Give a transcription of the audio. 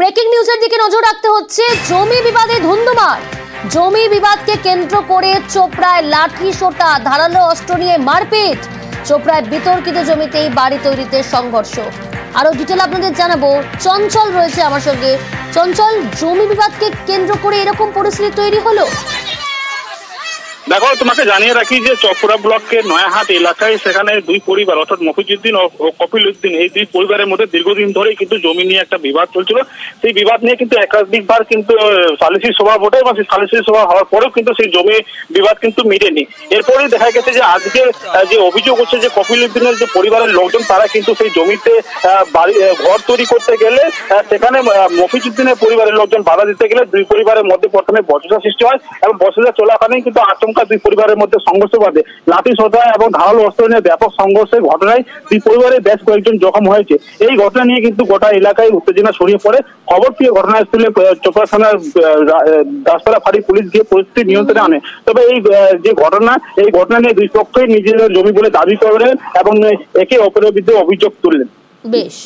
Breaking নিউজের দিকে নজর রাখতে হচ্ছে। জমি বিবাদে ধুন্ধুমার। জমি বিবাদকে কেন্দ্র করে চোপড়ায় লাঠি সোটা, ধারালো অস্ত্র নিয়ে মারপিট। চোপড়ায় বিতর্কিত জমিতেই বাড়ি তৈরিতে সংঘর্ষ। আরো ডিটেল আপনাদের জানাবো, চঞ্চল রয়েছে আমার সঙ্গে। চঞ্চল, জমি বিবাদকে কেন্দ্র করে এরকম পরিস্থিতি তৈরি হলো? দেখো, তোমাকে জানিয়ে রাখি যে চকপুরা ব্লকের নয়াহাট এলাকায় সেখানে দুই পরিবার অর্থাৎ মফিজউদ্দিন ও কপিল উদ্দিন, এই দুই পরিবারের মধ্যে দীর্ঘদিন ধরেই কিন্তু জমি নিয়ে একটা বিবাদ চলছিল। সেই বিবাদ নিয়ে কিন্তু একাধিকবার কিন্তু সালিসি সভা ভোটে এবং সেই সালিসি সভা হওয়ার পরেও কিন্তু সেই জমি বিবাদ কিন্তু মিটেনি। এরপরেই দেখা গেছে যে আজকে যে অভিযোগ হচ্ছে যে কপিল উদ্দিনের যে পরিবারের লোকজন তারা কিন্তু সেই জমিতে ঘর তৈরি করতে গেলে সেখানে মফিজউদ্দিনের পরিবারের লোকজন বাধা দিতে গেলে দুই পরিবারের মধ্যে প্রথমে বচসা সৃষ্টি হয় এবং বচসা চলাকালীন কিন্তু আচমকা দুই পরিবারের মধ্যে সংঘর্ষ বাধে। লাঠি সোটা এবং ধারালো অস্ত্র নিয়ে ব্যাপক সংঘর্ষের ঘটনায় দুই পরিবারের বেশ কয়েকজন জখম হয়েছে। এই ঘটনা নিয়ে কিন্তু গোটা এলাকায় উত্তেজনা ছড়িয়ে পড়ে। খবর পেয়ে ঘটনাস্থলে চোপড়া থানার দাসপাড়া ফাঁড়ি পুলিশ গিয়ে পরিস্থিতি নিয়ন্ত্রণে আনে। তবে এই যে ঘটনা, এই ঘটনা নিয়ে দুই পক্ষই নিজেদের জমি বলে দাবি করেন এবং একে অপরের বিরুদ্ধে অভিযোগ তুললেন। বেশ।